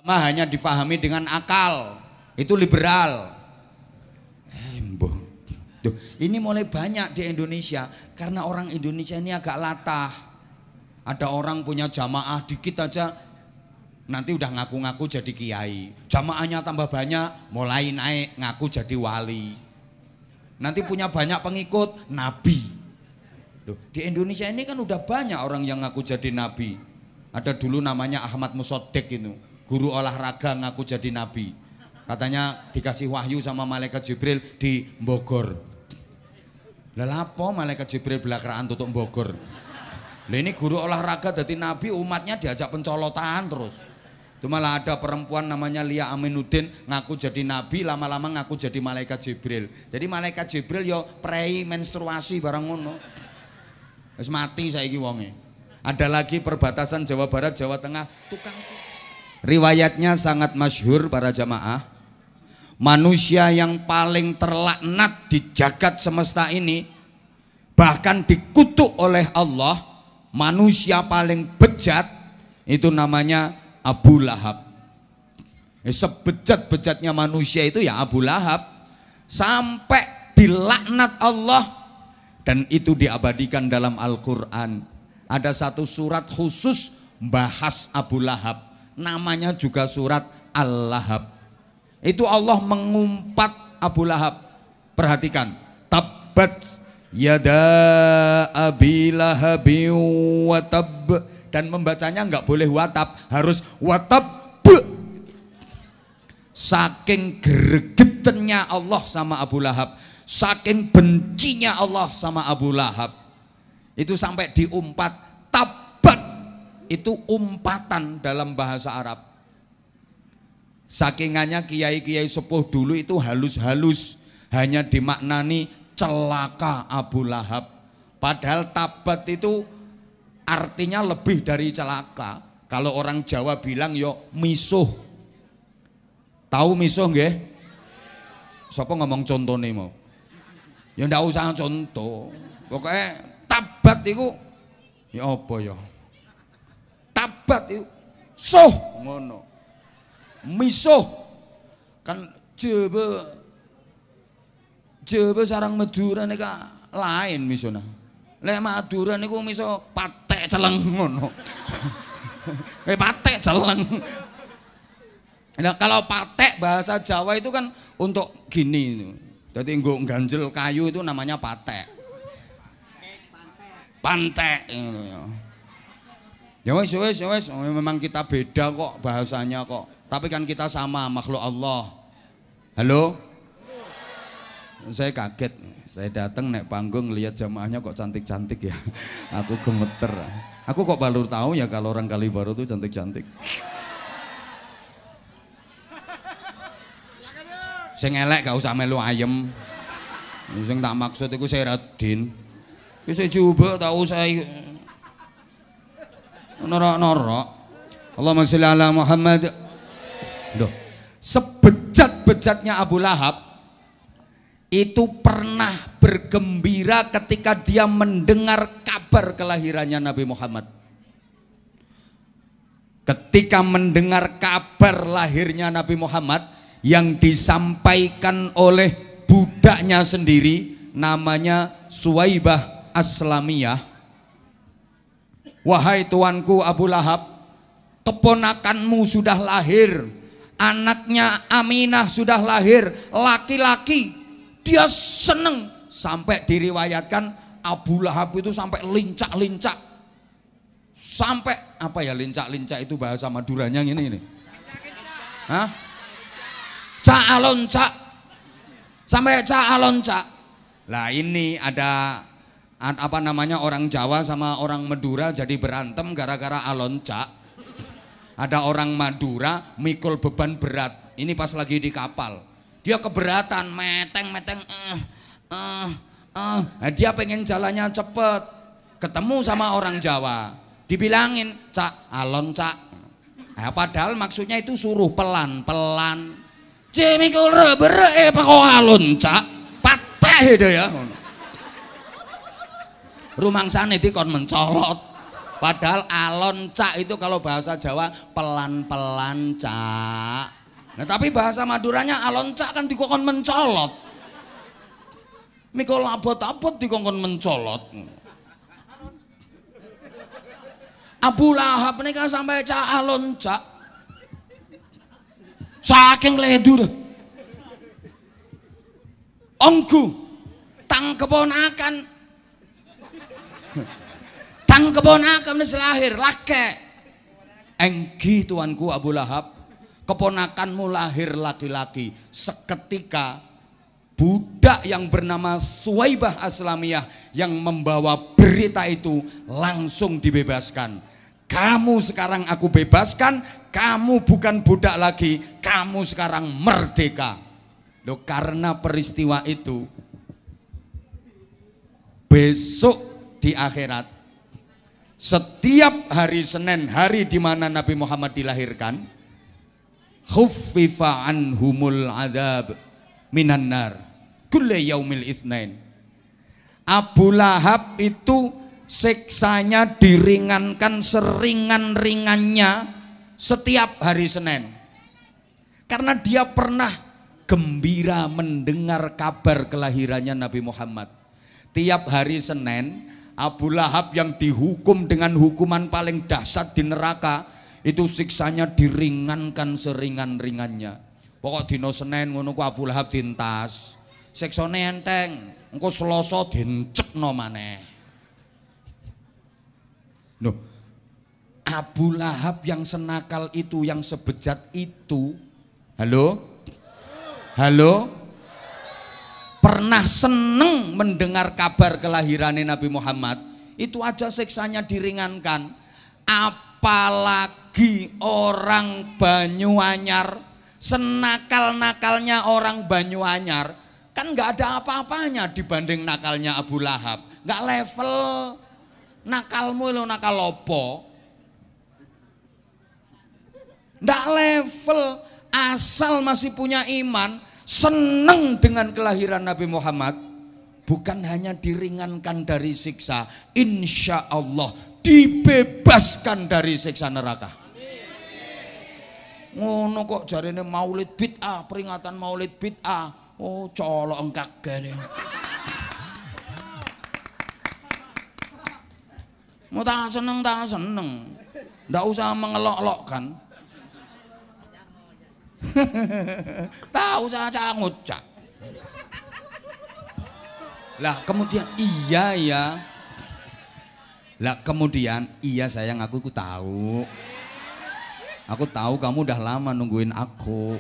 hanya difahami dengan akal, itu liberal. Duh, ini mulai banyak di Indonesia karena orang Indonesia ini agak latah. Ada orang punya jamaah dikit aja nanti udah ngaku-ngaku jadi kiai. Jamaahnya tambah banyak, mulai naik ngaku jadi wali. Nanti punya banyak pengikut, nabi. Duh, di Indonesia ini kan udah banyak orang yang ngaku jadi nabi. Ada dulu namanya Ahmad Musoddek itu, guru olahraga ngaku jadi nabi. Katanya dikasih wahyu sama malaikat Jibril di Bogor. Lah apa malaikat Jibril belakraan tutup Bogor. Lah ini guru olahraga jadi nabi, umatnya diajak pencolotan terus. Itu malah ada perempuan namanya Lia Aminuddin ngaku jadi nabi, lama-lama ngaku jadi malaikat Jibril. Jadi malaikat Jibril yo prei menstruasi barang ngono. Wis mati saiki wonge. Ada lagi perbatasan Jawa Barat, Jawa Tengah, tukang. Riwayatnya sangat masyhur para jamaah. Manusia yang paling terlaknat di jagat semesta ini, bahkan dikutuk oleh Allah, manusia paling bejat itu namanya Abu Lahab. Sebejat-bejatnya manusia itu ya Abu Lahab, sampai dilaknat Allah, dan itu diabadikan dalam Al-Quran. Ada satu surat khusus bahas Abu Lahab, namanya juga surat Al-Lahab. Itu Allah mengumpat Abu Lahab. Perhatikan, tabbat yada abi lahabi watab, dan membacanya nggak boleh watab, harus watab. Saking gregetennya Allah sama Abu Lahab, saking bencinya Allah sama Abu Lahab, itu sampai diumpat. Tabat itu umpatan dalam bahasa Arab. Sakingannya kiai-kiai sepuh dulu itu halus-halus, hanya dimaknani celaka Abu Lahab. Padahal tabat itu artinya lebih dari celaka. Kalau orang Jawa bilang yo misuh. Tahu misuh nggih? Siapa ngomong contoh nih mau? Ya ndak usah contoh. Pokoknya tabat itu ya apa ya? Tabat itu suh ngono. Misuh kan Jawa sarang Madura nika lain misuna. Lek Madura niku miso patek celeng ngono. Patek celeng. Nah, kalau patek bahasa Jawa itu kan untuk gini. Jadi nggo ganjel kayu itu namanya patek. Pantek ngono ya. Ya wis, memang kita beda kok bahasanya kok. Tapi kan kita sama makhluk Allah. Halo? Saya kaget. Saya datang naik panggung lihat jamaahnya kok cantik-cantik ya. Aku gemeter. Aku kok baru tahu ya kalau orang Kalibaru tuh cantik-cantik. Sing elek gak usah melu ayem. Sing tak maksud iku Seradin. Wis coba tahu saya. Norok-norok. Allahumma sholli ala Muhammad. Duh, sebejat-bejatnya Abu Lahab itu pernah bergembira ketika dia mendengar kabar kelahirannya Nabi Muhammad. Ketika mendengar kabar lahirnya Nabi Muhammad yang disampaikan oleh budaknya sendiri, namanya Suwaibah Aslamiyah. Wahai tuanku Abu Lahab, keponakanmu sudah lahir. Anaknya Aminah sudah lahir, laki-laki. Dia seneng, sampai diriwayatkan Abu Lahab itu sampai lincak-lincak. Sampai apa ya lincak-lincak itu bahasa Maduranya ini. Hah? Caalonca. Sampai caalonca. Lah ini ada apa namanya, orang Jawa sama orang Madura jadi berantem gara-gara alonca. Ada orang Madura mikul beban berat. Ini pas lagi di kapal. Dia keberatan, meteng. Nah, dia pengen jalannya cepet. Ketemu sama orang Jawa. Dibilangin, cak, alon cak. Nah, padahal maksudnya itu suruh pelan-pelan. Mikul bere kok alon cak. Pateh itu ya. Rumangsane dikon mencolot. Padahal alon cak itu kalau bahasa Jawa pelan-pelan cak. Nah tapi bahasa Maduranya alon cak kan dikongkon mencolot. Mikul abot-abot dikongkon mencolot. Abu Lahab ini kan sampai cak alon cak. Saking ledur. Onggu tang keponakan wis lahir laki. Enggi tuanku Abu Lahab, keponakanmu lahir laki-laki. Seketika budak yang bernama Suwaibah Aslamiyah yang membawa berita itu langsung dibebaskan. Kamu sekarang aku bebaskan, kamu bukan budak lagi, kamu sekarang merdeka. Loh, karena peristiwa itu besok di akhirat, setiap hari Senin, hari di mana Nabi Muhammad dilahirkan, khuffifa anhumul adzab minan nar kulli yaumil itsnain. Abu Lahab itu siksanya diringankan seringan-ringannya setiap hari Senin. Karena dia pernah gembira mendengar kabar kelahirannya Nabi Muhammad. Tiap hari Senin, Abu Lahab yang dihukum dengan hukuman paling dahsyat di neraka itu siksanya diringankan seringan-ringannya. Pokok dino Senin ngono ku Abu Lahab dintas, siksane enteng, engko Selasa dincekno maneh. Loh, Abu Lahab yang senakal itu, yang sebejat itu, halo? Pernah seneng mendengar kabar kelahirannya Nabi Muhammad, itu aja siksanya diringankan. Apalagi orang Banyuanyar, senakal-nakalnya orang Banyuanyar, kan nggak ada apa-apanya dibanding nakalnya Abu Lahab. Nggak level. Nakalmu lo nakal lopo, nggak level. Asal masih punya iman, seneng dengan kelahiran Nabi Muhammad, bukan hanya diringankan dari siksa, insya Allah dibebaskan dari siksa neraka. Ngono kok jarene maulid bid'ah, peringatan maulid bid'ah. Oh colok engkak gini. Mau tak seneng, ndak usah mengelok-elokkan. Tak usah cangut-cak. Lah kemudian iya. Lah kemudian iya sayang, aku tahu. Aku tahu kamu udah lama nungguin aku.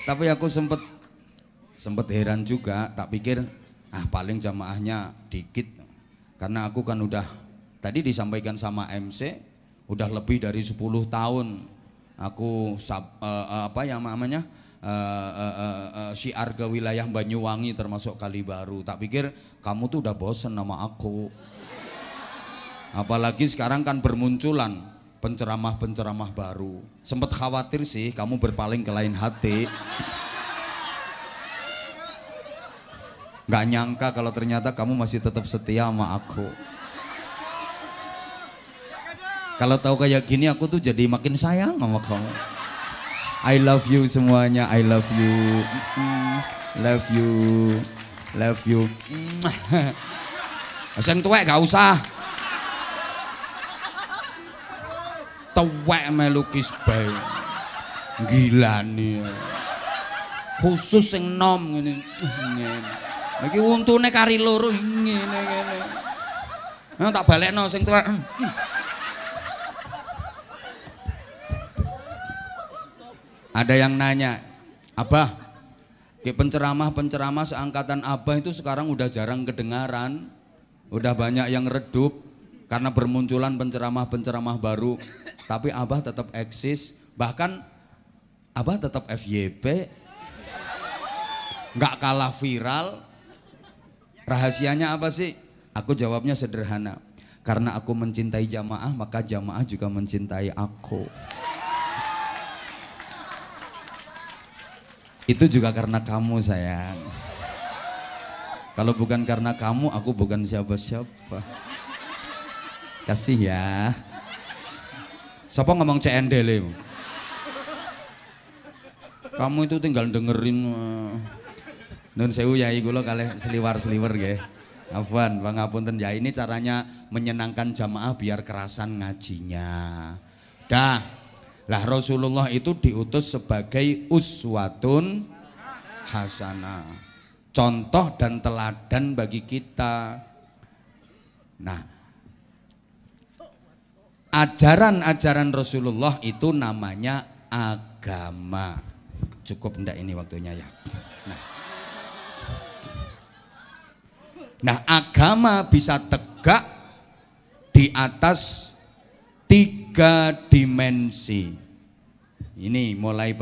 Tapi aku sempet heran juga, tak pikir paling jamaahnya dikit. Karena aku kan udah tadi disampaikan sama MC udah lebih dari 10 tahun aku syiar ke wilayah Banyuwangi termasuk Kalibaru. Tak pikir kamu tuh udah bosen sama aku. Apalagi sekarang kan bermunculan penceramah-penceramah baru. Sempet khawatir sih kamu berpaling ke lain hati. Nggak nyangka kalau ternyata kamu masih tetap setia sama aku. Kalau tahu kayak gini aku tuh jadi makin sayang sama kamu. I love you semuanya, I love you. Love you. Sing tuwek gak usah. Tuwek melukis bae. Gila nih. Khusus sing nom ngene. Iki untune kari loro ngene. Nah, tak balekno sing tuwek. Ada yang nanya, Abah, penceramah seangkatan Abah itu sekarang udah jarang kedengaran, udah banyak yang redup karena bermunculan penceramah baru. Tapi Abah tetap eksis, bahkan Abah tetap FYP, nggak kalah viral. Rahasianya apa sih? Aku jawabnya sederhana, karena aku mencintai jamaah, maka jamaah juga mencintai aku. Itu juga karena kamu sayang. Kalau bukan karena kamu, aku bukan siapa-siapa. Kasih ya. Siapa ngomong CNDL? Kamu itu tinggal dengerin. Nun sewu yai kula kalih seliwar-seliwer nggih. Afwan, pangapunten ya, ini caranya menyenangkan jamaah biar kerasan ngajinya. Dah. Lah Rasulullah itu diutus sebagai uswatun hasanah. Contoh dan teladan bagi kita. Nah, ajaran-ajaran Rasulullah itu namanya agama. Cukup ndak ini waktunya ya. Nah, agama bisa tegak di atas 3 dimensi. Ini mulai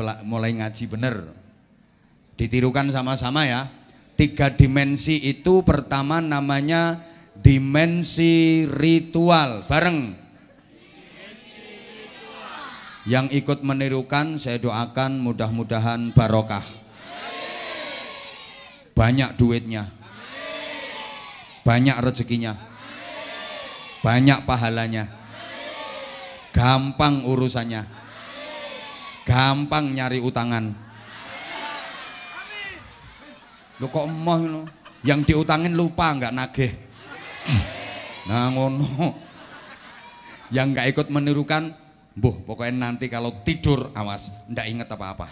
ngaji bener. Ditirukan sama-sama ya. 3 dimensi itu pertama namanya dimensi ritual. Bareng. Yang ikut menirukan saya doakan mudah-mudahan barokah. Banyak duitnya. Banyak rezekinya. Banyak pahalanya. Gampang urusannya. Gampang nyari utangan. Lo kok emoh lo? Yang diutangin lupa nggak nagih. Nah ngono. Yang nggak ikut menirukan, pokoknya nanti kalau tidur awas, ndak inget apa-apa.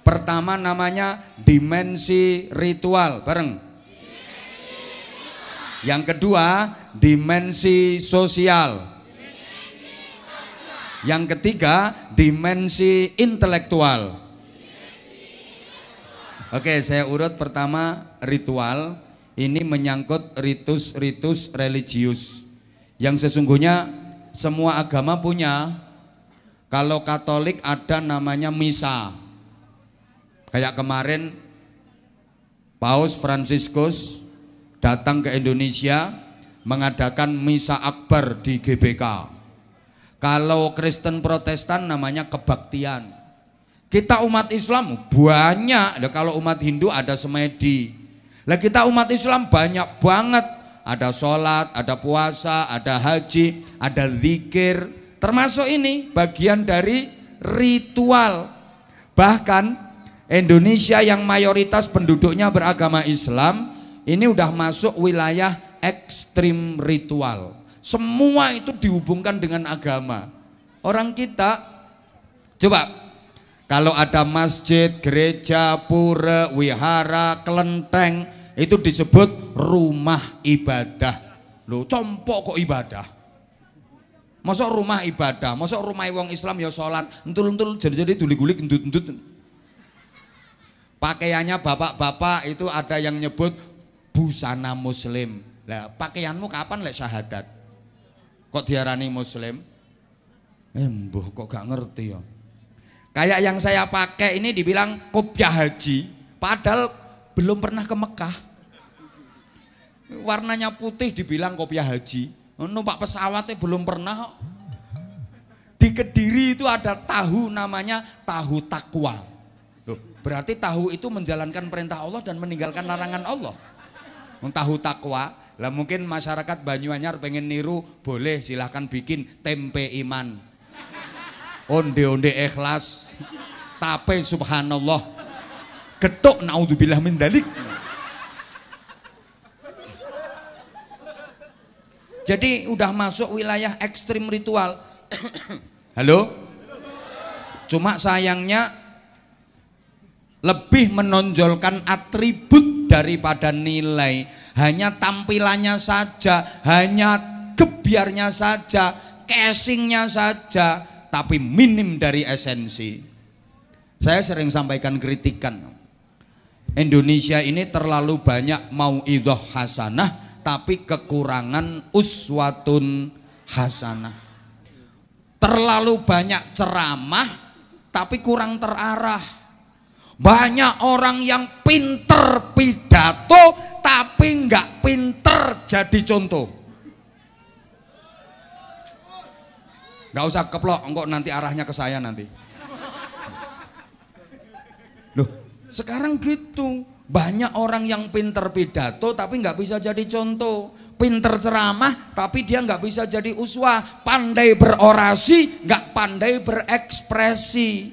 Pertama namanya dimensi ritual, bareng. Yang kedua dimensi sosial. Yang ketiga dimensi intelektual. Oke, saya urut. Pertama ritual. Ini menyangkut ritus-ritus religius yang sesungguhnya semua agama punya. Kalau Katolik ada namanya misa. Kayak kemarin Paus Fransiskus datang ke Indonesia mengadakan misa akbar di GBK. Kalau Kristen Protestan namanya kebaktian. Kita umat Islam banyak. Kalau umat Hindu ada semedi. Lah kita umat Islam banyak banget. Ada sholat, ada puasa, ada haji, ada zikir. Termasuk ini bagian dari ritual. Bahkan Indonesia yang mayoritas penduduknya beragama Islam, ini udah masuk wilayah ekstrim ritual. Semua itu dihubungkan dengan agama. Orang kita, coba kalau ada masjid, gereja, pura, wihara, kelenteng, itu disebut rumah ibadah. Loh, compok kok ibadah? Masuk rumah ibadah, masuk rumah wong Islam ya sholat, entul-entul jadi gulik-gulik, endut-endut. Pakaiannya bapak-bapak itu ada yang nyebut busana muslim. Lah, pakaianmu kapan lek syahadat? Kok diarani muslim? Mbuh kok gak ngerti ya. Kayak yang saya pakai ini dibilang kopiah haji, padahal belum pernah ke Mekah. Warnanya putih dibilang kopiah haji. Numpak pesawatnya belum pernah. Di Kediri itu ada tahu namanya tahu takwa. Loh, berarti tahu itu menjalankan perintah Allah dan meninggalkan larangan Allah. Tahu takwa. Lah mungkin masyarakat Banyuanyar pengen niru, boleh silahkan bikin tempe iman. Onde-onde ikhlas. Tape subhanallah. Getuk naudzubillah min dzalik. Jadi udah masuk wilayah ekstrim ritual. Halo? Cuma sayangnya lebih menonjolkan atribut daripada nilai. Hanya tampilannya saja, hanya gebyarnya saja, casingnya saja, tapi minim dari esensi. Saya sering sampaikan kritikan. Indonesia ini terlalu banyak mauidhah hasanah, tapi kekurangan uswatun hasanah. Terlalu banyak ceramah, tapi kurang terarah. Banyak orang yang pinter pidato, tapi nggak pinter jadi contoh. Nggak usah keplok, engkau nanti arahnya ke saya nanti. Loh, sekarang gitu. Banyak orang yang pinter pidato tapi nggak bisa jadi contoh, pinter ceramah tapi dia nggak bisa jadi uswah, pandai berorasi nggak pandai berekspresi.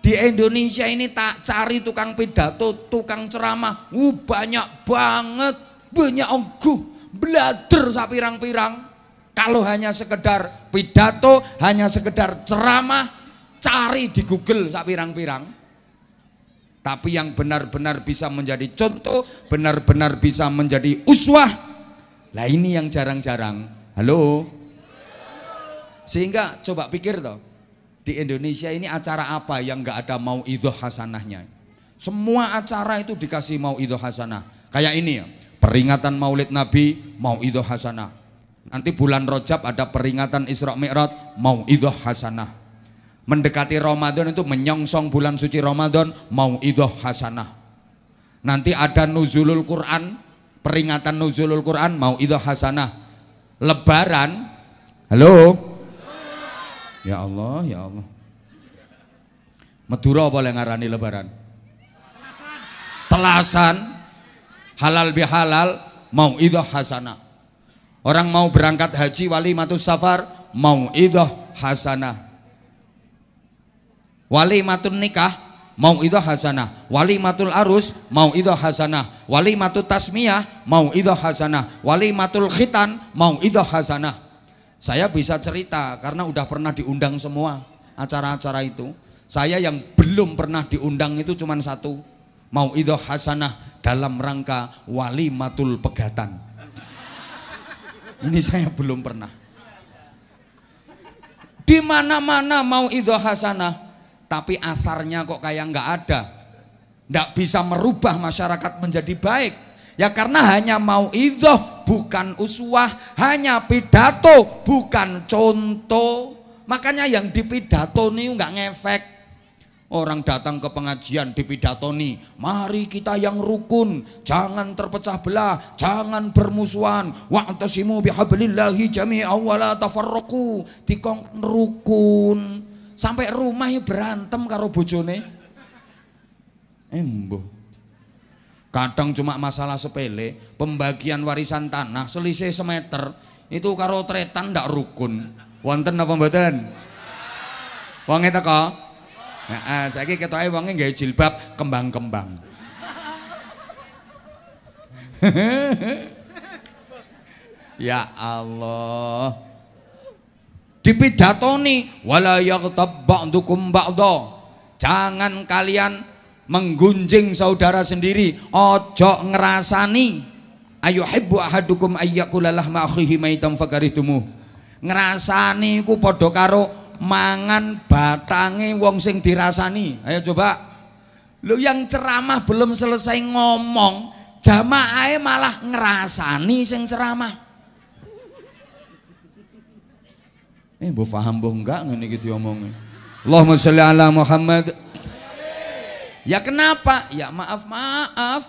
Di Indonesia ini tak cari tukang pidato, tukang ceramah, banyak banget, banyak ongguh, belajar sapirang-pirang. Kalau hanya sekedar pidato, hanya sekedar ceramah, cari di Google sapirang-pirang. Tapi yang benar-benar bisa menjadi contoh, benar-benar bisa menjadi uswah, lah ini yang jarang-jarang. Halo? Sehingga coba pikir toh, di Indonesia ini acara apa yang nggak ada mauidhah hasanahnya? Semua acara itu dikasih mauidhah hasanah. Kayak ini ya, peringatan Maulid Nabi, mauidhah hasanah. Nanti bulan Rajab ada peringatan Isra Mi'raj, mauidhah hasanah. Mendekati Ramadan itu menyongsong bulan suci Ramadan, mauidhah hasanah. Nanti ada nuzulul Quran, peringatan nuzulul Quran, mauidhah hasanah. Lebaran, halo? Ya Allah, ya Allah. Madura boleh ngarani lebaran? Telasan, halal bihalal, mauidhah hasanah. Orang mau berangkat haji walimatus safar, mauidhah hasanah. Walimatun nikah, mauidhah hasanah. Walimatul arus, mauidhah hasanah. Walimatul tasmiyah, mauidhah hasanah. Walimatul khitan, mauidhah hasanah. Saya bisa cerita karena udah pernah diundang semua acara-acara itu. Saya yang belum pernah diundang itu cuma satu, mauidhah hasanah dalam rangka walimatul pegatan. Ini saya belum pernah. Di mana-mana mauidhah hasanah, tapi asarnya kok kayak nggak ada, nggak bisa merubah masyarakat menjadi baik. Ya karena hanya mauidhah bukan uswah, hanya pidato bukan contoh. Makanya yang dipidatoni nggak ngefek. Orang datang ke pengajian dipidatoni, mari kita yang rukun, jangan terpecah belah, jangan bermusuhan, wa'tasimu bihablillahi jami'an wa la tafarraqu. Dikong rukun. Sampai rumah berantem karo bojone. Embo. Kadang cuma masalah sepele, pembagian warisan tanah selisih semeter, itu karo tretan ndak rukun. Wonten apa mboten? Wonge teko? Heeh, saiki ketoke wonge nggawe jilbab kembang-kembang. Ya Allah. Dipidatoni, wala yaghtab ba'dukum ba'dha. Jangan kalian menggunjing saudara sendiri, ojo ngerasani. Ayuhibbu ahadukum ayyakula lahma akhihi maitan fakarihtumu. Ngerasani ku padha karo mangan batange wong sing dirasani. Ayo coba. Lu yang ceramah belum selesai ngomong, jamaahe malah ngerasani sing ceramah. Mbok paham mbok enggak ngene iki diomongin. Allahumma sholli ala Muhammad. Ya kenapa? Ya maaf.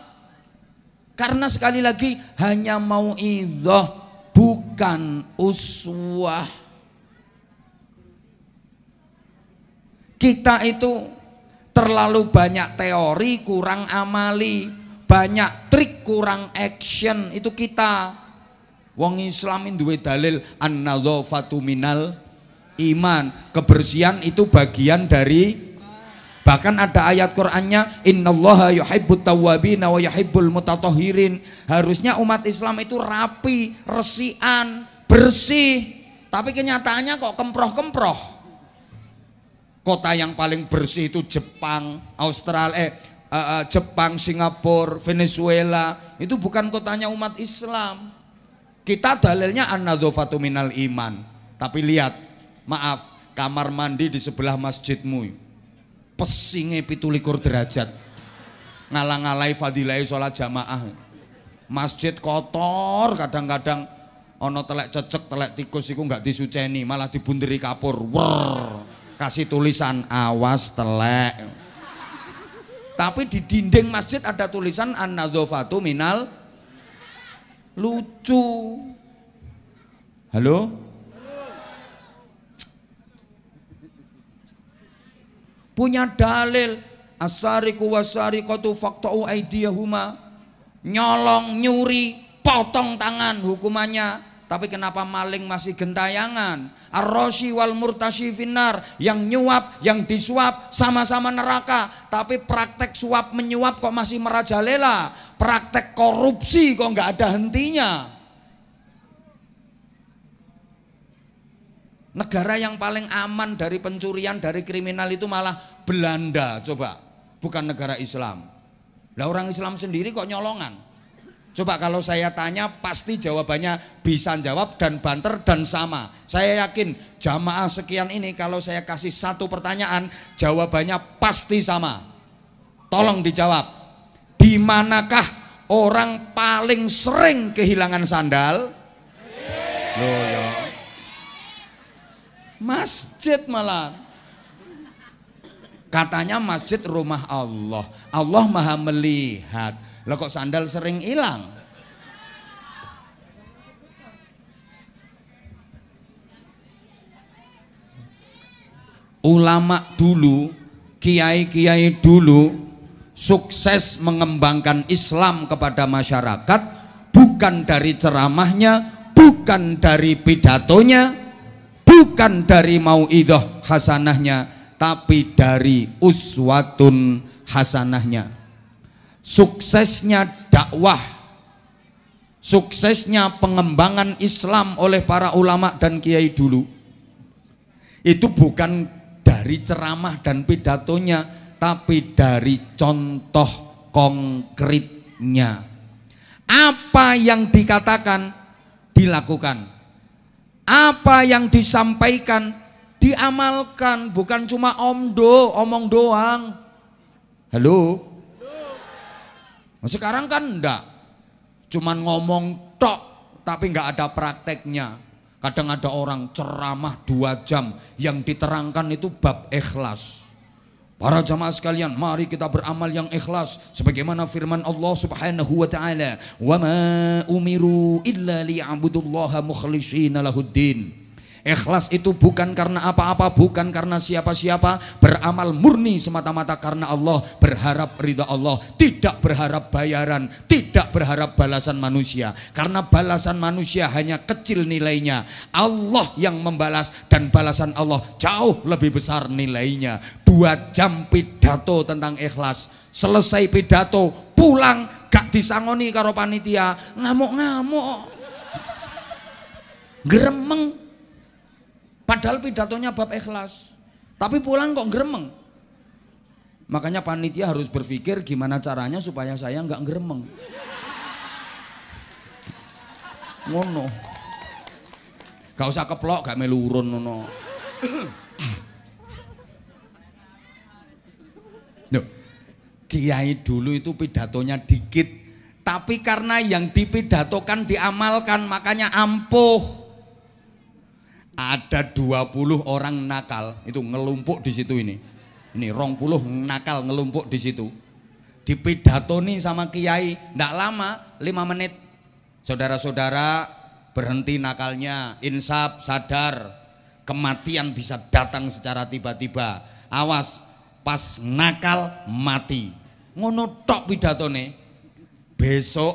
Karena sekali lagi hanya mauidhah bukan uswah. Kita itu terlalu banyak teori kurang amali, banyak trik kurang action, itu kita. Wong Islam duwe dalil an-nadzafatu minal iman, kebersihan itu bagian dari, bahkan ada ayat Qur'annya innallaha yuhibbut tawwabin wa yuhibbul mutatahhirin. Harusnya umat Islam itu rapi, resian, bersih, tapi kenyataannya kok kemproh-kemproh. Kota yang paling bersih itu Jepang, Jepang, Singapura, Venezuela, itu bukan kotanya umat Islam. Kita dalilnya an-nadzafatu minal iman. Tapi lihat, maaf, kamar mandi di sebelah masjidmu pesinge 17 derajat, ngalang-alai fadilai sholat jamaah. Masjid kotor, kadang-kadang ono telek cecek, telek tikus iku nggak disuceni, malah dibunderi kapur. Kasih tulisan awas telek. Tapi di dinding masjid ada tulisan an-nadzafatu minal. Lucu. Halo? Punya dalil. As-sariqu was-sariqatu faqta'u aydiyahuma. Nyolong, nyuri, potong tangan hukumannya. Tapi kenapa maling masih gentayangan? Ar-rashi wal murtashi finnar, yang nyuap, yang disuap sama-sama neraka. Tapi praktek suap menyuap kok masih merajalela. Praktek korupsi kok nggak ada hentinya. Negara yang paling aman dari pencurian, dari kriminal itu malah Belanda, coba. Bukan negara Islam. Lah orang Islam sendiri kok nyolongan. Coba kalau saya tanya pasti jawabannya bisa jawab dan banter dan sama. Saya yakin jamaah sekian ini kalau saya kasih satu pertanyaan jawabannya pasti sama. Tolong dijawab. Di manakah orang paling sering kehilangan sandal? Loh ya. Masjid malah. Katanya masjid rumah Allah. Allah Maha melihat. Lah kok sandal sering hilang? Ulama dulu, kiai-kiai dulu sukses mengembangkan Islam kepada masyarakat bukan dari ceramahnya, bukan dari pidatonya, bukan dari mauidhah hasanahnya, tapi dari uswatun hasanahnya. Suksesnya dakwah, suksesnya pengembangan Islam oleh para ulama dan kiai dulu itu bukan dari ceramah dan pidatonya, tapi dari contoh konkretnya. Apa yang dikatakan dilakukan, apa yang disampaikan diamalkan, bukan cuma omong doang. Halo. Sekarang kan enggak, cuman ngomong tok tapi enggak ada prakteknya. Kadang ada orang ceramah 2 jam yang diterangkan itu bab ikhlas. Para jamaah sekalian, mari kita beramal yang ikhlas sebagaimana firman Allah Subhanahu wa taala, "Wa ma umiru illa liya'budullaha mukhlishina lahuddin." Ikhlas itu bukan karena apa-apa, bukan karena siapa-siapa, beramal murni semata-mata karena Allah, berharap ridha Allah, tidak berharap bayaran, tidak berharap balasan manusia, karena balasan manusia hanya kecil nilainya. Allah yang membalas dan balasan Allah jauh lebih besar nilainya. 2 jam pidato tentang ikhlas, selesai pidato pulang gak disangoni karo panitia, ngamuk-ngamuk, gremeng. Padahal pidatonya bab ikhlas, tapi pulang kok gremeng. Makanya panitia harus berpikir gimana caranya supaya saya nggak gremeng. Ngono. Gak usah keplok, gak melurun ngono. Duh, kiai dulu itu pidatonya dikit, tapi karena yang dipidatokan diamalkan makanya ampuh. Ada 20 orang nakal itu ngelumpuk di situ ini 20 nakal ngelumpuk di situ, dipidatoni sama kiai, ndak lama 5 menit, saudara-saudara berhenti nakalnya, insaf, sadar, kematian bisa datang secara tiba-tiba, awas pas nakal mati, ngono tok pidatone. Besok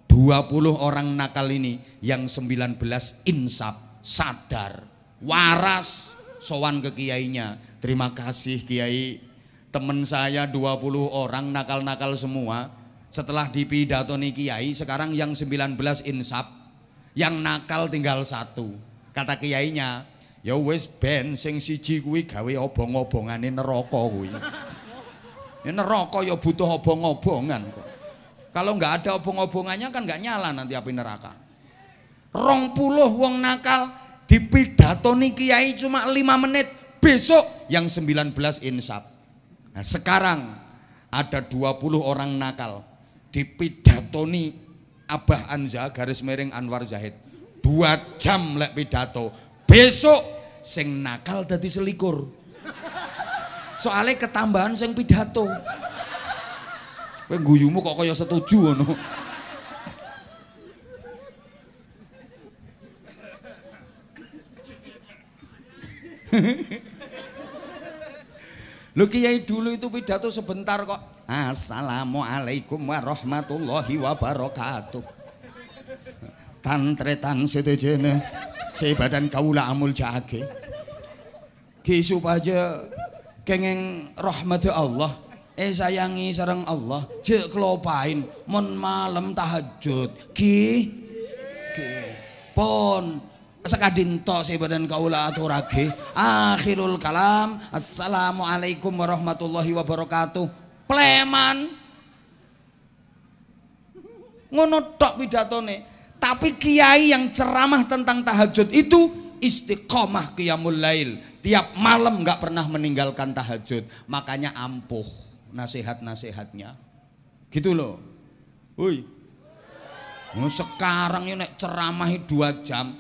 20 orang nakal ini yang 19 insaf, sadar, waras, sowan ke kiainya. Terima kasih kiai, temen saya 20 orang nakal-nakal semua. Setelah dipidatoni kiai, sekarang yang 19 insaf, yang nakal tinggal 1. Kata kiainya, ya wis ben sing siji kuwi gawe obong-obongane neraka kuwi. Ya neraka ya butuh obong-obongan kok. Kalau nggak ada obong-obongannya kan nggak nyala nanti api neraka. 20 wong nakal dipidatoni kiai cuma 5 menit, besok yang 19 insaf. Nah sekarang ada 20 orang nakal dipidatoni Abah Anza garis miring Anwar Zahid 2 jam lek pidato, besok sing nakal dadi selikur. Soalnya ketambahan sing pidato. Kowe guyumu kok kaya setuju ngono. Lu kiai dulu itu pidato sebentar kok. Assalamualaikum warahmatullahi wabarakatuh. Tantretan sedejene sebadan kaula amul jage. Ki supaya kenging rahmat Allah. Sayangi sareng Allah. Jek kelopain mon malam tahajud. Ki pon sekadin tok sebadan kaula aturake. Akhirul kalam. Assalamualaikum warahmatullahi wabarakatuh. Pleman. Ngono tok pidatone. Tapi kiai yang ceramah tentang tahajud itu istiqomah qiyamul lail. Tiap malam nggak pernah meninggalkan tahajud. Makanya ampuh nasihat-nasihatnya. Gitu loh. Woi. Sekarang ini ceramahi 2 jam.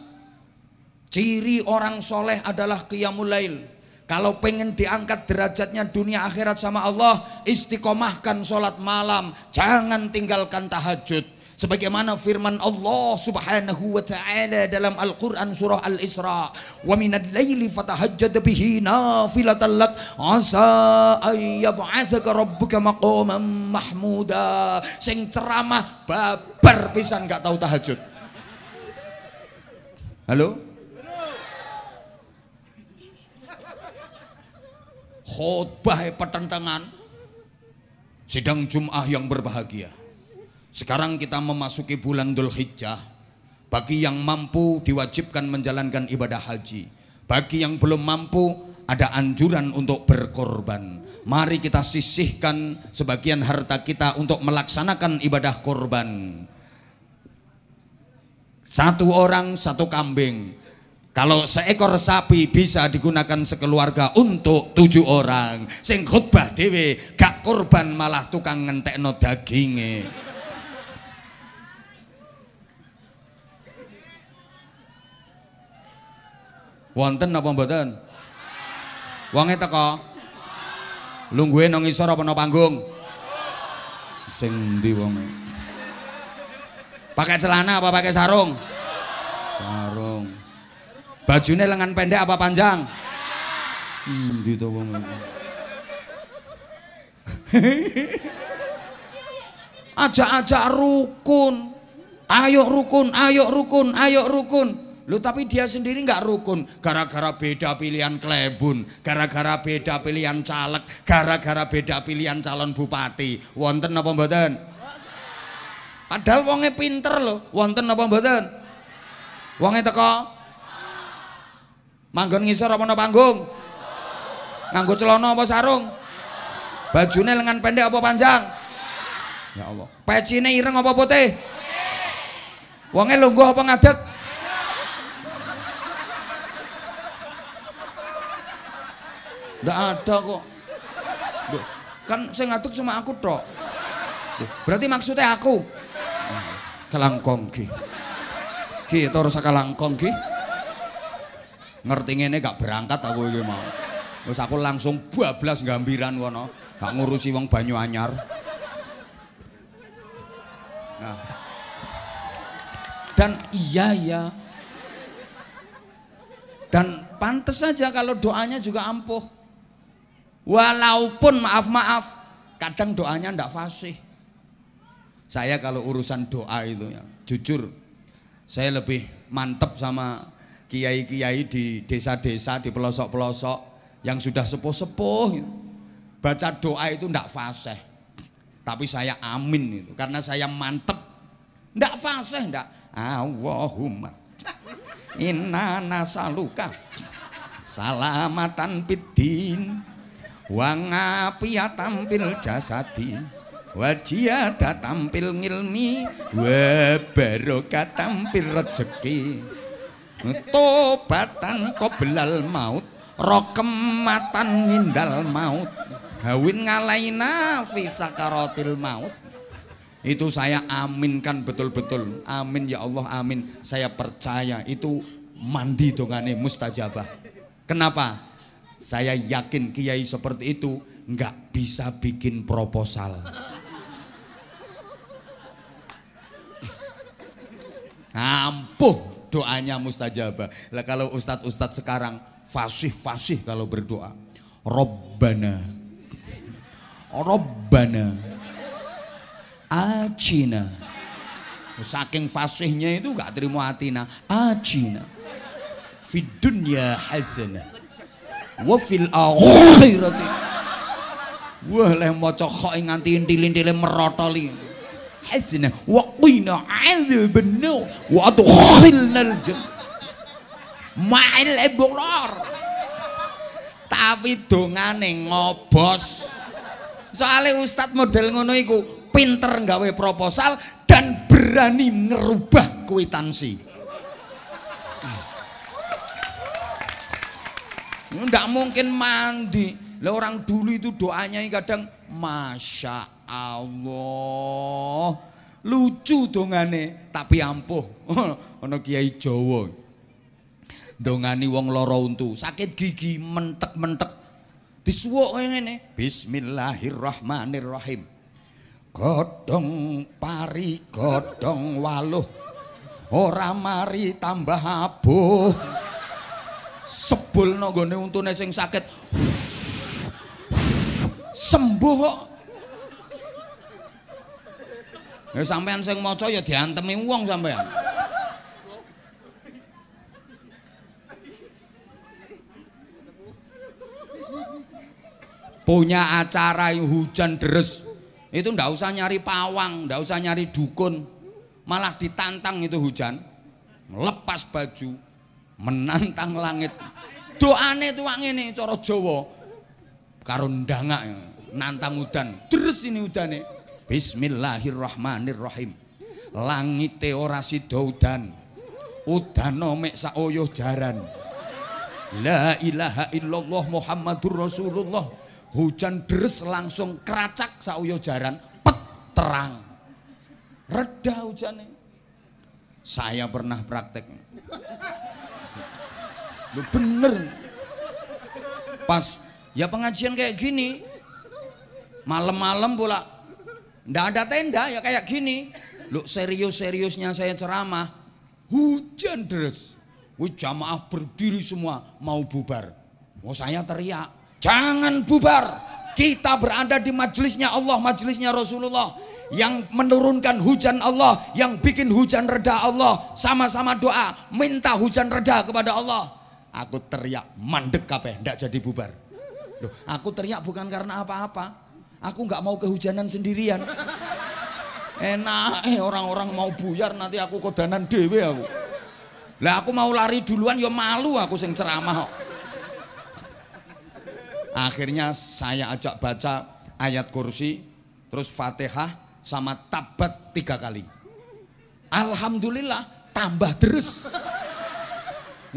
Ciri orang soleh adalah qiyamul lail. Kalau pengen diangkat derajatnya dunia akhirat sama Allah, istiqomahkan sholat malam. Jangan tinggalkan tahajud. Sebagaimana firman Allah Subhanahu wa taala dalam Al-Qur'an surah Al-Isra, "Wa minal laili fatahajjad bihi nafilatan lak asa ay yab'atsaka rabbuka maqaman mahmuda." Sing ceramah babar pisan gak tahu tahajud. Halo? Khotbah pertentangan sidang Jum'ah yang berbahagia. Sekarang kita memasuki bulan Dzulhijjah. Bagi yang mampu diwajibkan menjalankan ibadah haji. Bagi yang belum mampu ada anjuran untuk berkorban. Mari kita sisihkan sebagian harta kita untuk melaksanakan ibadah korban. 1 orang 1 kambing. Kalau seekor sapi bisa digunakan sekeluarga untuk 7 orang. Sing khutbah dhewe gak korban malah tukang ngentekno daginge. Wonten apa mboten? Wonge teko. Lungguhe nang ngisor apa nang panggung? Sing ndi wonge? Pakai celana apa pakai sarung? Sarung. Bajune lengan pendek apa panjang? Ndi to wonge? Ajak-ajak rukun. Ayo rukun, ayo rukun, ayo rukun. Loh tapi dia sendiri nggak rukun, gara-gara beda pilihan klebun, gara-gara beda pilihan caleg, gara-gara beda pilihan calon bupati. Wonten apa mboten? Padahal wonge pinter loh. Wonten apa mboten? Wonge teko manggon ngisor apa nang panggung? Nganggo celana apa sarung? Bajune lengan pendek apa panjang? Ya Allah. Pecine ireng apa putih? Wonge lungguh apa ngadeg? Nggak ada kok. Duh, kan saya ngatuk cuma aku tok. Berarti maksudnya aku. Kelangkong ki. Ki itu harus kelangkong ki. Ngerti ngene gak berangkat aku iki mau. Terus aku langsung bablas gambiran kono. Gak ngurusi wong Banyuanyar. Nah. Dan iya. Dan pantas saja kalau doanya juga ampuh. Walaupun maaf kadang doanya ndak fasih. Saya kalau urusan doa itu ya jujur saya lebih mantep sama kiai-kiai di desa-desa, di pelosok-pelosok yang sudah sepuh-sepuh. Baca doa itu ndak fasih. Tapi saya amin itu karena saya mantep. Ndak fasih ndak. Allahumma inna nasaluka salamatan fiddin wa ngafiyatan fil jasadi wa ziyadatan fil ilmi wa barokatan fil rezeki tobatan qoblal maut rokematan ngindal maut hawin ngalaina fi sakaratil maut. Itu saya aminkan betul-betul. Amin ya Allah, amin. Saya percaya itu mandi dongane mustajabah. Kenapa? Saya yakin kiai seperti itu nggak bisa bikin proposal. Ampuh doanya mustajabah. Lah kalau ustadz-ustadz sekarang fasih kalau berdoa. Robbana Rabbana Atina. Saking fasihnya itu gak terima atina. Atina fid dunya hasanah wa fil akhirati. Wah leh maca kok nganti intil-intile merotoli. Hasanah wa qina adzabannar wa adkhilnal jannah ma'al abrar. Tapi dongane ngobos. Soalnya ustadz model ngono iku pinter nggawe proposal dan berani ngerubah kwitansi. Nggak mungkin mandi. Lah orang dulu itu doanya kadang Masya Allah. Lucu dongane tapi ampuh. Ono Kiai Jawa. Dongani wong lara untu, sakit gigi mentek-mentek. Disuwuk ngene. Bismillahirrahmanirrahim. Godhong pari godhong waluh. Ora mari tambah abuh. Sebulno nggone untune sing sakit. Sembuh kok. Ya sampean sing maca ya diantemi wong sampean. Punya acara hujan deres itu ndak usah nyari pawang, ndak usah nyari dukun, malah ditantang itu hujan, lepas baju, menantang langit. Doane tuh ngene cara Jawa, karo ndangak nantang udan, deres ini udane. Bismillahirrahmanirrahim. Langite ora sida udan, udana mek sak oyah jaran. La ilaha illallah Muhammadur Rasulullah. Hujan deres langsung keracak sauyo jaran, pet terang, reda hujannya. Saya pernah praktek, lu bener. Pas ya pengajian kayak gini, malam-malam pula, ndak ada tenda ya kayak gini. Lu serius-seriusnya saya ceramah, hujan deres, jamaah berdiri semua mau bubar. Mau saya teriak. Jangan bubar, kita berada di majelisnya Allah, majelisnya Rasulullah yang menurunkan hujan Allah, yang bikin hujan reda Allah. Sama-sama doa, minta hujan reda kepada Allah. Aku teriak, mandek kabeh, ndak jadi bubar. Loh, aku teriak bukan karena apa-apa. Aku nggak mau kehujanan sendirian. Enak, orang-orang mau buyar nanti aku kodanan dewe aku. Lah aku mau lari duluan, ya malu aku sing ceramah kok. Akhirnya saya ajak baca ayat kursi, terus Fatihah sama tabat 3 kali. Alhamdulillah tambah deres.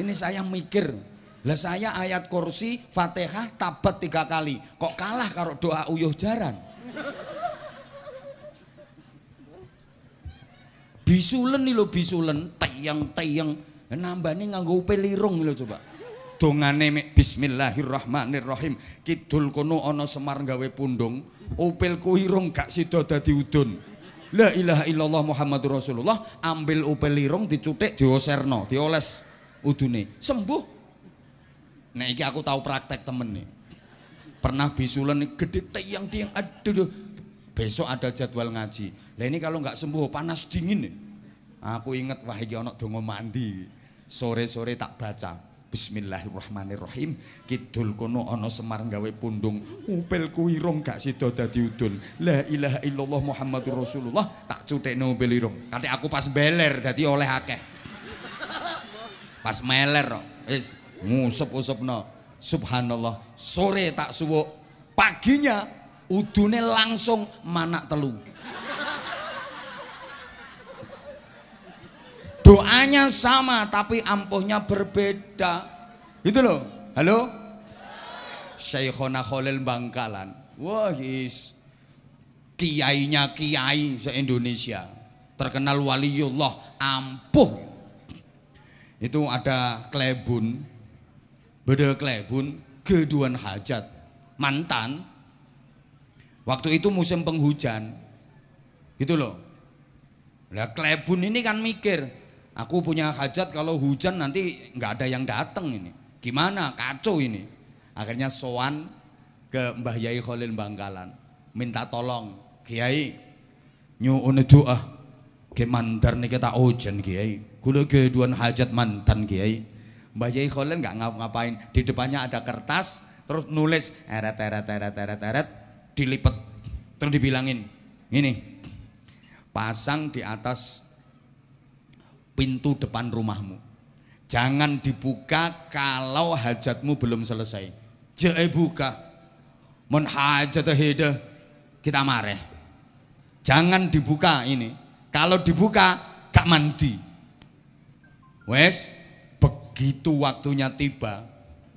Ini saya mikir, lah saya ayat kursi, Fatihah, tabat 3 kali, kok kalah karo doa uyuh jaran. Bisulen nih lo bisulen, teyang-teyang, nambahnya nganggo pelirung lo coba. Dongane mek bismillahirrahmanirrahim. Kidul kono ana Semar gawe pundung, upilku irung gak sida dadi udun. La ilaha illallah Muhammadur Rasulullah. Ambil upil irung dicutik dioserno, dioles udune. Sembuh. Nek iki aku tahu praktek temen nih. Pernah bisulen gede tiang-tiang, aduh. Besok ada jadwal ngaji. Lah ini kalau nggak sembuh panas dingin nih. Aku inget wah iki ana donga mandi. Sore-sore tak baca. Bismillahirrahmanirrahim. Kidul kono ana Semar gawe pundung, upilku irung gak sida dadi udun. La ilaha illallah Muhammadur Rasulullah. Tak cutekno upil irung. Kate aku pas beler dadi oleh akeh. Pas meler wis ngusep-usepno. Subhanallah. Sore tak suwuk, paginya udune langsung manak telu. Doanya sama tapi ampuhnya berbeda. Itu loh. Halo? Syekhona Khalil Bangkalan. Wah, kiainya kiai se-Indonesia. Terkenal waliullah, ampuh. Itu ada klebun. Beda klebun, keduan hajat. Mantan. Waktu itu musim penghujan. Gitu loh. Lah klebun ini kan mikir, aku punya hajat kalau hujan nanti nggak ada yang datang ini. Gimana? Kacau ini. Akhirnya sowan ke Mbah Yai Khalil Bangkalan. minta tolong, Kiai nyuwun doa ke mandar nih kita ojen Kiai, kula keduan hajat mantan Kiai. Mbah Yai Kholil nggak ngapa-ngapain, di depannya ada kertas terus nulis eret dilipet terus dibilangin ini pasang di atas pintu depan rumahmu, jangan dibuka kalau hajatmu belum selesai. Jangan buka mun hajat heda kita marah. Jangan dibuka ini, kalau dibuka gak mandi. Wes begitu waktunya tiba,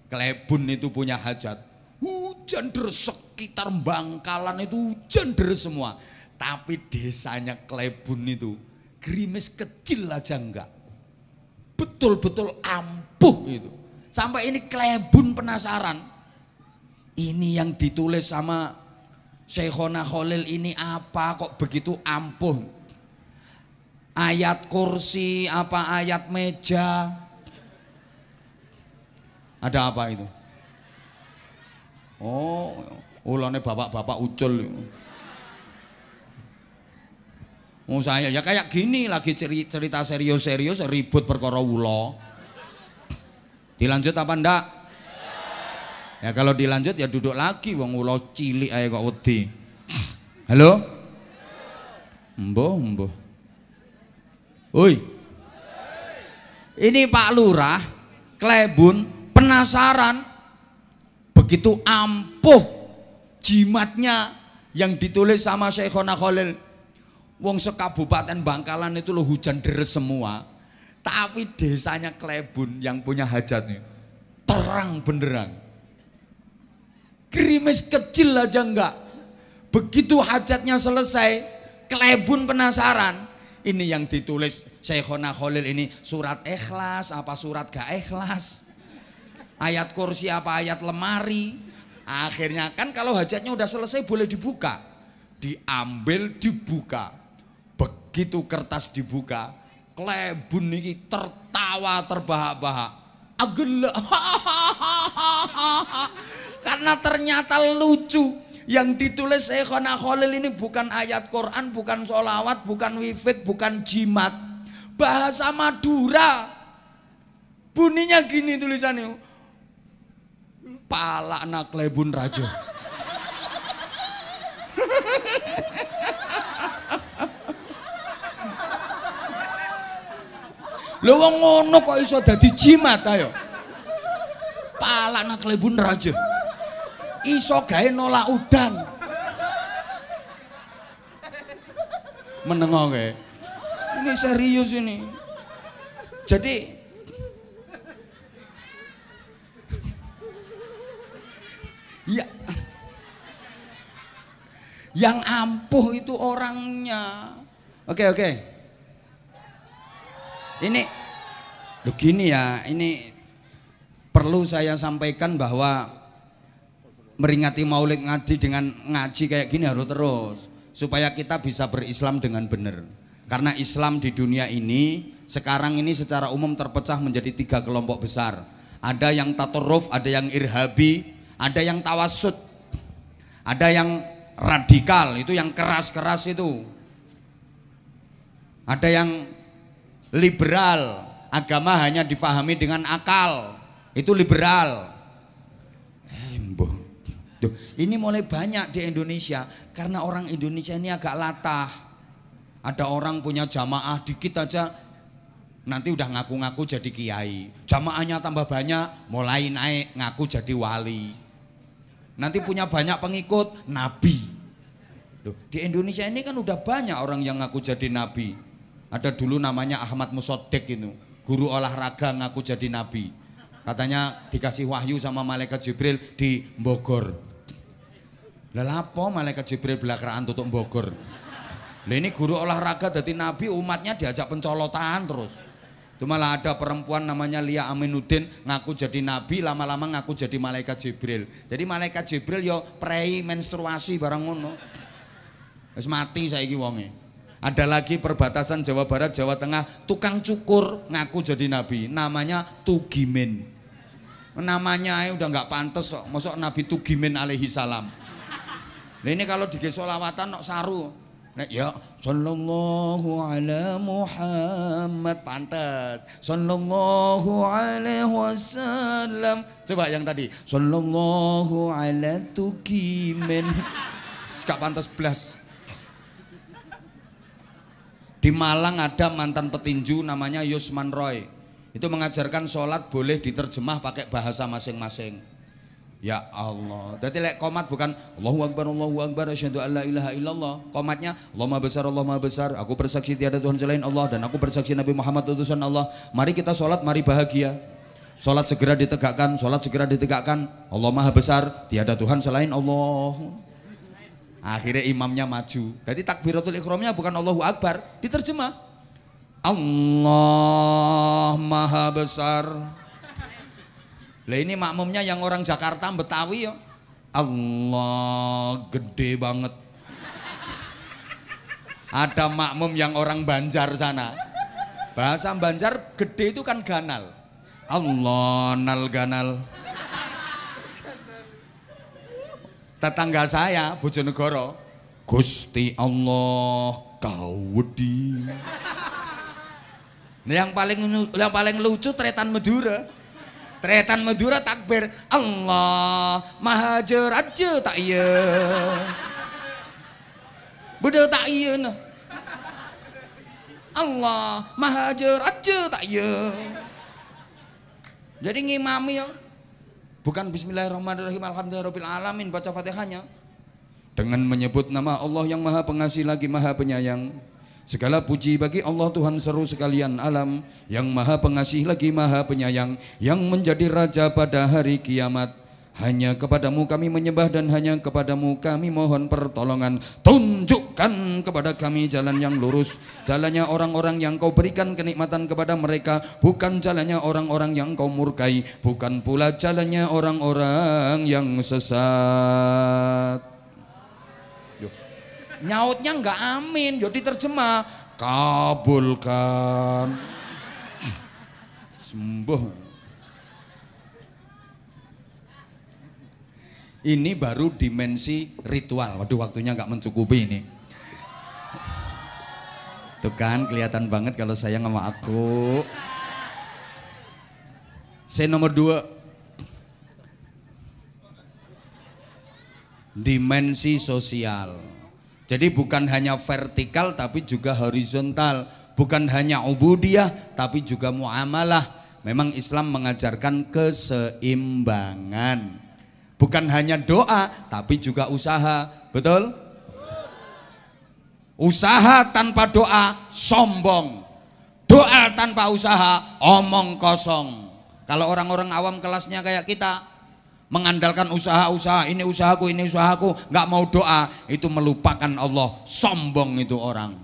Klebun itu punya hajat, hujan deres sekitar Bangkalan itu hujan deres semua. Tapi desanya Klebun itu gerimis kecil aja enggak, betul-betul ampuh itu. Sampai ini Klebun penasaran, ini yang ditulis sama Syekhona Kholil ini apa kok begitu ampuh? Ayat kursi apa ayat meja? Ada apa itu? Oh, ulane bapak-bapak ucul. Oh saya ya kayak gini lagi cerita serius-serius ribut perkara ula. Dilanjut apa ndak? Ya kalau dilanjut ya duduk lagi, wong ula cilik ae kok wedi. Halo? Mbah. Oi. Ini Pak Lurah Klebun penasaran, begitu ampuh jimatnya yang ditulis sama Syekhona Kholil. Wong sekabupaten Bangkalan itu loh hujan deres semua, tapi desanya Klebun yang punya hajatnya terang benderang. Gerimis kecil aja enggak. Begitu hajatnya selesai, Klebun penasaran. Ini yang ditulis Syekhona Kholil ini surat ikhlas apa surat gak ikhlas? Ayat kursi apa ayat lemari? Akhirnya kan kalau hajatnya udah selesai boleh dibuka. Diambil dibuka. Begitu kertas dibuka, Klebun ini tertawa terbahak-bahak. Agel. Karena ternyata lucu, yang ditulis Syekhona Kholil ini bukan ayat Quran, bukan sholawat, bukan wifid, bukan jimat, bahasa Madura. Bunyinya gini tulisannya, pala anak Klebun raja. Lho wong ngono kok iso dadi jimat ayo. Pala anak Klebun raja. Iso gawe nolak udan. Menengo kae. Ini serius ini. Jadi ya yang ampuh itu orangnya. Oke. Ini begini ya, ini perlu saya sampaikan bahwa meringati Maulid Ngadi dengan ngaji kayak gini harus terus supaya kita bisa berislam dengan benar. Karena Islam di dunia ini sekarang ini secara umum terpecah menjadi 3 kelompok besar. Ada yang tatoruf, ada yang irhabi, ada yang tawassut, ada yang radikal, itu yang keras-keras itu. Ada yang liberal, agama hanya difahami dengan akal, itu liberal. Duh, ini mulai banyak di Indonesia karena orang Indonesia ini agak latah. Ada orang punya jamaah dikit aja nanti udah ngaku-ngaku jadi kiai. Jamaahnya tambah banyak, mulai naik ngaku jadi wali. Nanti punya banyak pengikut, nabi. Duh, di Indonesia ini kan udah banyak orang yang ngaku jadi nabi. Ada dulu namanya Ahmad Musodek itu, guru olahraga ngaku jadi nabi. Katanya dikasih wahyu sama malaikat Jibril di Bogor. Lah lapo malaikat Jibril belakraan tutup Bogor. Lah ini guru olahraga jadi nabi, umatnya diajak pencolotan terus. Itu malah ada perempuan namanya Lia Aminuddin ngaku jadi nabi, lama-lama ngaku jadi malaikat Jibril. Jadi malaikat Jibril yo prei menstruasi barang ngono. Wis mati saiki wonge. Ada lagi perbatasan Jawa Barat, Jawa Tengah, tukang cukur ngaku jadi nabi, namanya Tugimin. Namanya udah nggak pantas kok, mosok Nabi Tugimin alaihi salam. Nah ini kalau di solawatan nok saru. Nek ya sallallahu ala Muhammad pantes. Sallallahu alaihi wasallam. Coba yang tadi sallallahu ala tukimen. Gak pantes blas. Di Malang ada mantan petinju namanya Yusman Roy. Itu mengajarkan sholat boleh diterjemah pakai bahasa masing-masing. Ya Allah. Jadi lek komat bukan Allahu Akbar, asyhadu an la ilaha illallah. Komatnya Allah Maha besar, aku bersaksi tiada Tuhan selain Allah dan aku bersaksi Nabi Muhammad utusan Allah. Mari kita sholat, mari bahagia. Sholat segera ditegakkan, sholat segera ditegakkan. Allah Maha besar, tiada Tuhan selain Allah. Akhirnya imamnya maju. Jadi takbiratul ikhramnya bukan Allahu Akbar, diterjemah Allah Maha besar. Lah ini makmumnya yang orang Jakarta Betawi ya. Allah gede banget. Ada makmum yang orang Banjar sana. Bahasa Banjar gede itu kan ganal. Allah nal ganal. Tetangga saya Bojonegoro, Gusti Allah kawedi. Nah, yang paling lucu tretan Madura. Tretan Madura takbir Allah Maha Jeraja tak iya. Beda tak iya nah. Allah Maha Jeraja tak iya. Jadi ngimami ya. Bukan bismillahirrahmanirrahim alhamdulillahirabbil alamin baca Fatihahnya. Dengan menyebut nama Allah yang Maha Pengasih lagi Maha Penyayang. Segala puji bagi Allah Tuhan seru sekalian alam, yang Maha Pengasih lagi Maha Penyayang, yang menjadi Raja pada hari kiamat. Hanya kepadamu kami menyembah dan hanya kepadamu kami mohon pertolongan. Tunjukkan kepada kami jalan yang lurus, jalannya orang-orang yang kau berikan kenikmatan kepada mereka, bukan jalannya orang-orang yang kau murkai, bukan pula jalannya orang-orang yang sesat. Nyautnya enggak amin, jadi terjemah kabulkan. Sembuh. Ini baru dimensi ritual. Waduh, waktunya enggak mencukupi ini. Tuh kan kelihatan banget kalau sayang sama aku. Saya nomor 2. Dimensi sosial. Jadi bukan hanya vertikal tapi juga horizontal, bukan hanya ubudiyah tapi juga muamalah. Memang Islam mengajarkan keseimbangan. Bukan hanya doa tapi juga usaha, betul? Usaha tanpa doa sombong. Doa tanpa usaha omong kosong. Kalau orang-orang awam kelasnya kayak kita mengandalkan usaha-usaha, ini usahaku, nggak mau doa, itu melupakan Allah, sombong itu orang.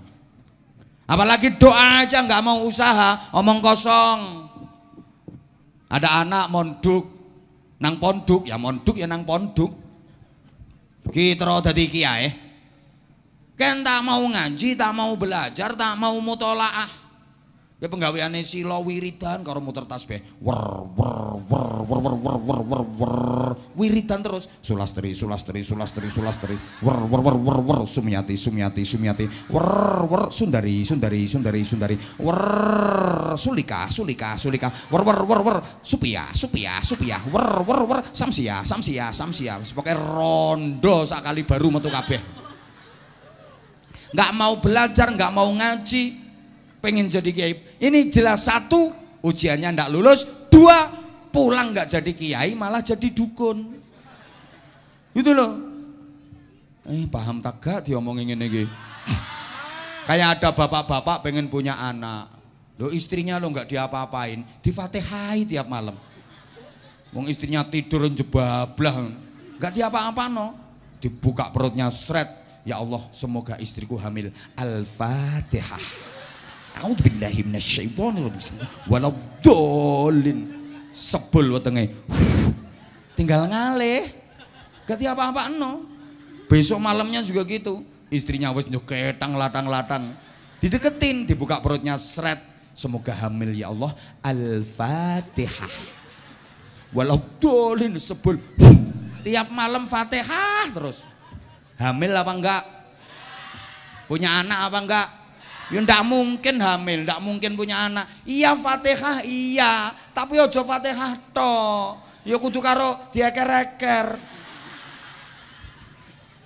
Apalagi doa aja nggak mau usaha, omong kosong. Ada anak monduk, nang ponduk ya nang ponduk. Kita dadi kiai, kan tak mau ngaji, tak mau belajar, tak mau mutolaah. Ya penggaweane sila wiridan karo muter tasbih. Wiridan terus. Sulastri. Sumyati. Sundari. Sulika. Supia. Samsia. Pokoke rondo sakali baru metu kabeh. Enggak mau belajar, enggak mau ngaji. Pengen jadi kiai. Ini jelas 1 ujiannya ndak lulus, 2 pulang nggak jadi kiai malah jadi dukun. Itu loh. Paham tak gak diomongin ini? Kayak ada bapak-bapak pengen punya anak. Lo istrinya lo nggak diapa-apain, difatihai tiap malam. Wong istrinya tidur jebablah, nggak diapa-apa no. Dibuka perutnya seret. Ya Allah, semoga istriku hamil. Al-Fatihah. A'udzubillahi minasyaitonirrajim. Waladhdallin. Sebel wetenge. Tinggal ngalih. Gak apa-apa no. Besok malamnya juga gitu. Istrinya wis nyeketang latang-latang. Dideketin, dibuka perutnya seret. Semoga hamil ya Allah. Al-Fatihah. Waladhdallin sebel. Tiap malam Fatihah terus. Hamil apa enggak? Punya anak apa enggak? Ya ndak mungkin hamil, ndak mungkin punya anak. Iya Fatihah iya, tapi ojo Fatihah toh. Ya kudu karo dieker-eker.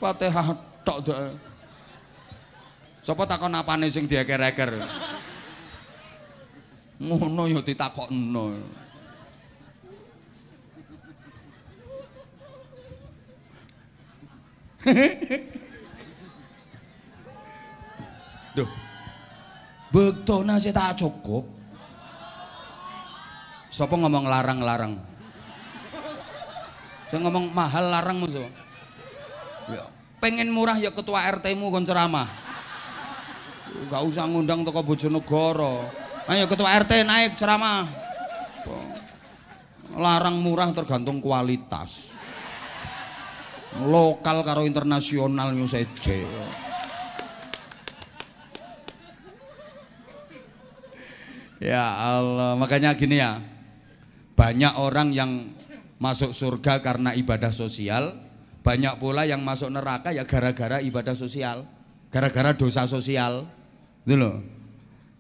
Fatihah tok dak. Sapa takon apane sing dieker-eker? Ngono ya ditakokno. Duh. Bektona sih tak cukup. Sapa ngomong larang-larang? Saya ngomong mahal larang musuh. Ya, pengen murah ya ketua RT-mu kon ceramah. Gak usah ngundang toko Bojonegoro. Ayo ketua RT naik ceramah. Larang murah tergantung kualitas. Lokal karo internasional yo seje. Ya Allah, makanya gini ya. Banyak orang yang masuk surga karena ibadah sosial, banyak pula yang masuk neraka ya gara-gara ibadah sosial, gara-gara dosa sosial. Itu loh.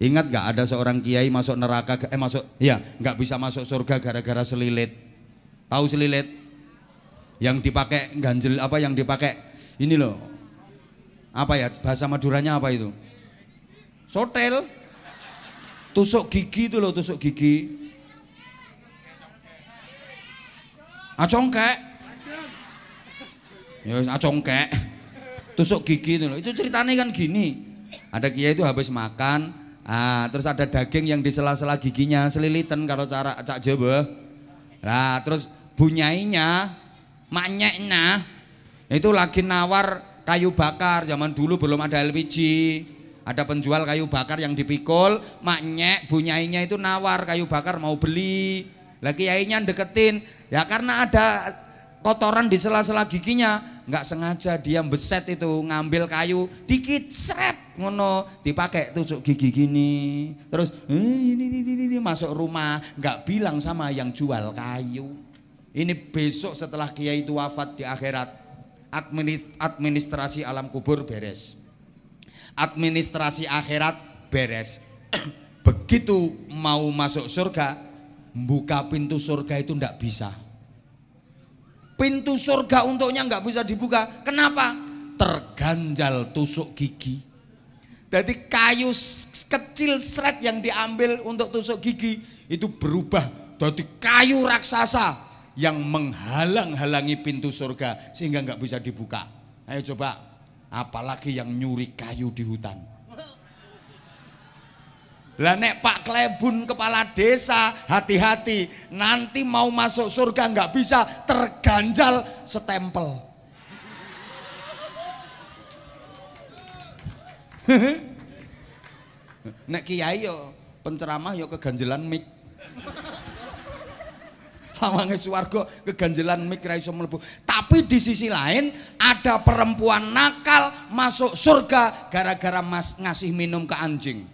Ingat gak ada seorang kiai masuk neraka nggak bisa masuk surga gara-gara selilit. Tahu selilit? Yang dipakai ganjel apa yang dipakai ini loh. Apa ya bahasa Maduranya apa itu? Sotel. Tusuk gigi itu loh, tusuk gigi. Acongkek. Ya acongkek. Tusuk gigi itu loh. Itu ceritanya kan gini. Ada kiai itu habis makan, terus ada daging yang di sela-sela giginya selilitan kalau cara Cak Jawa. Nah, terus bunyainya, maknyeknya itu lagi nawar kayu bakar. Zaman dulu belum ada LPG. Ada penjual kayu bakar yang dipikul, maknyek bunyainya itu nawar kayu bakar mau beli. Lah kiainya deketin, ya karena ada kotoran di sela-sela giginya, nggak sengaja dia beset itu ngambil kayu, dikit seret ngono, dipakai tusuk gigi gini. Terus ini masuk rumah, nggak bilang sama yang jual kayu. Ini besok setelah kiai itu wafat di akhirat, administrasi alam kubur beres. Administrasi akhirat beres. Begitu mau masuk surga, buka pintu surga itu ndak bisa. Pintu surga untuknya nggak bisa dibuka. Kenapa? Terganjal tusuk gigi. Jadi kayu kecil seret yang diambil untuk tusuk gigi itu berubah jadi kayu raksasa yang menghalang-halangi pintu surga sehingga nggak bisa dibuka. Ayo coba. Apalagi yang nyuri kayu di hutan. Lah nek Pak Klebun kepala desa, hati-hati, nanti mau masuk surga nggak bisa, terganjal setempel. Nek kiai yo penceramah yo keganjelan mik. Lawange swarga keganjelan mik ra iso mlebu. Tapi di sisi lain ada perempuan nakal masuk surga gara-gara ngasih minum ke anjing.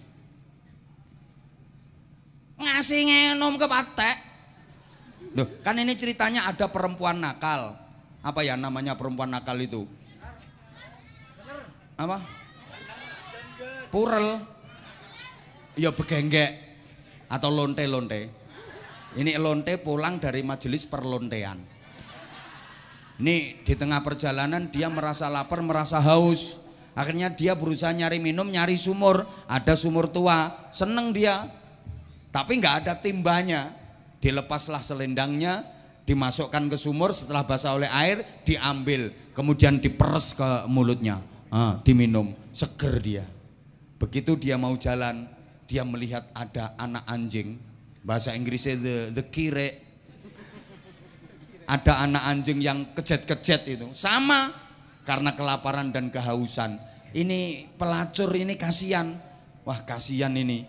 Ngasih minum ke patek. Loh, kan ini ceritanya ada perempuan nakal. Apa ya namanya perempuan nakal itu? Apa? Purel. Ya begenggek atau lonte-lonte. Ini lonte pulang dari majelis perlontean. Nih di tengah perjalanan dia merasa lapar, merasa haus. Akhirnya dia berusaha nyari minum, nyari sumur. Ada sumur tua, seneng dia. Tapi nggak ada timbanya. Dilepaslah selendangnya, dimasukkan ke sumur. Setelah basah oleh air, diambil. Kemudian diperes ke mulutnya, diminum. Seger dia. Begitu dia mau jalan, dia melihat ada anak anjing. Bahasa Inggrisnya the kire. Ada anak anjing yang kejet-kejet itu. Sama karena kelaparan dan kehausan. Ini pelacur ini kasihan. Wah kasihan ini.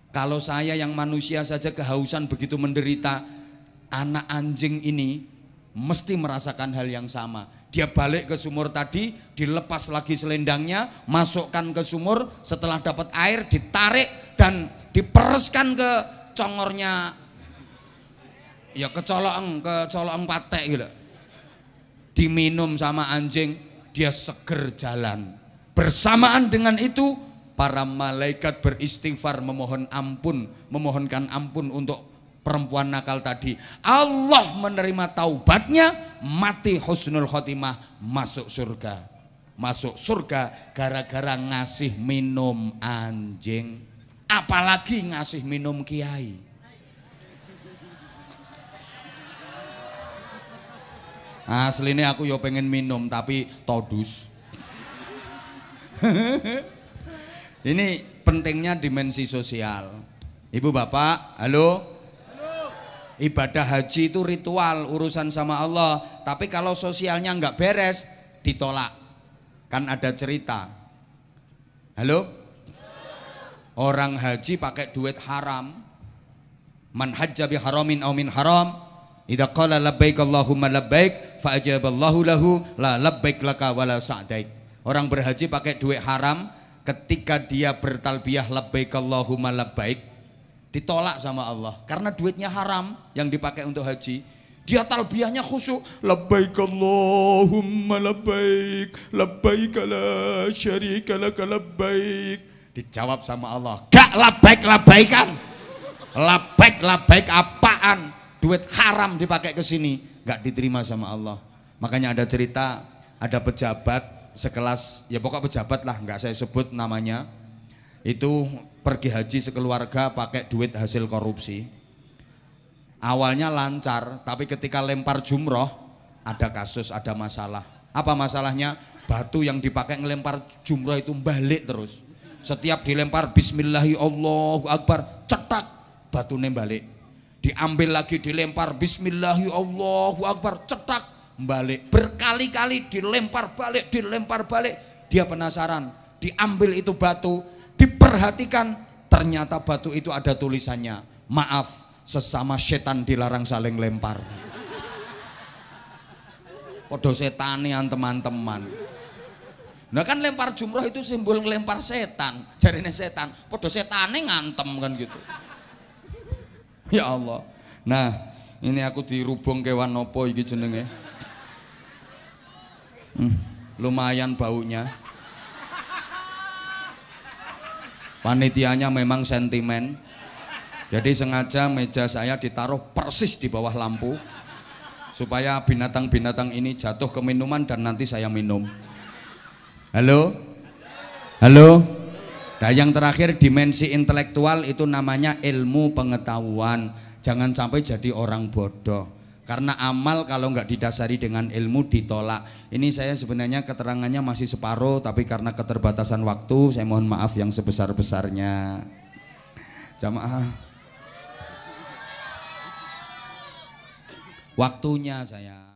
Kalau saya yang manusia saja kehausan begitu menderita, anak anjing ini mesti merasakan hal yang sama. Dia balik ke sumur tadi, dilepas lagi selendangnya, masukkan ke sumur, setelah dapat air ditarik dan dipereskan ke congornya, ya kecolong patek gitu. Diminum sama anjing, dia seger jalan. Bersamaan dengan itu para malaikat beristighfar memohonkan ampun untuk perempuan nakal tadi. Allah menerima taubatnya, mati husnul khotimah, masuk surga. Masuk surga gara-gara ngasih minum anjing, apalagi ngasih minum kiai. Aslinya aku yo pengen minum tapi todus. Ini pentingnya dimensi sosial. Ibu bapak, halo? Ibadah haji itu ritual, urusan sama Allah. Tapi kalau sosialnya nggak beres, ditolak. Kan ada cerita. Halo? Orang haji pakai duit haram. Man hajja bi haramin aw min haram, idza qala labbaik Allahumma labbaik fa ajaballahu lahu la labbaik laka wala sa'daik. Orang berhaji pakai duit haram, ketika dia bertalbiyah labbaik Allahumma labbaik, ditolak sama Allah karena duitnya haram yang dipakai untuk haji. Dia talbiyahnya khusyuk, labbaik Allahumma labbaik labbaik la syarika laka labbaik. Dijawab sama Allah, gak labbaik labbaikan. Labbaik apaan? Duit haram dipakai ke sini, gak diterima sama Allah. Makanya ada cerita, ada pejabat sekelas, ya pokok pejabat lah, nggak saya sebut namanya, itu pergi haji sekeluarga pakai duit hasil korupsi. Awalnya lancar, tapi ketika lempar jumroh ada kasus, ada masalah. Apa masalahnya? Batu yang dipakai ngelempar jumroh itu balik terus. Setiap dilempar Bismillahi Allahu Akbar, cetak batunya balik. Diambil lagi dilempar Bismillahi Allahu Akbar, cetak balik. Berkali-kali dilempar balik. Dia penasaran, diambil itu batu, diperhatikan, ternyata batu itu ada tulisannya, maaf, sesama setan dilarang saling lempar. Podo setanian teman-teman. Nah kan lempar jumroh itu simbol ngelempar setan, jarine setan, podo setane ngantem kan gitu. Ya Allah. Nah ini aku dirubung kewan nopo iki jenenge. Lumayan baunya. Panitianya memang sentimen. Jadi sengaja meja saya ditaruh persis di bawah lampu supaya binatang-binatang ini jatuh ke minuman dan nanti saya minum. Halo? Halo? Nah yang terakhir dimensi intelektual itu namanya ilmu pengetahuan. Jangan sampai jadi orang bodoh. Karena amal kalau nggak didasari dengan ilmu ditolak. Ini saya sebenarnya keterangannya masih separuh, tapi karena keterbatasan waktu saya mohon maaf yang sebesar-besarnya. Jamaah, waktunya saya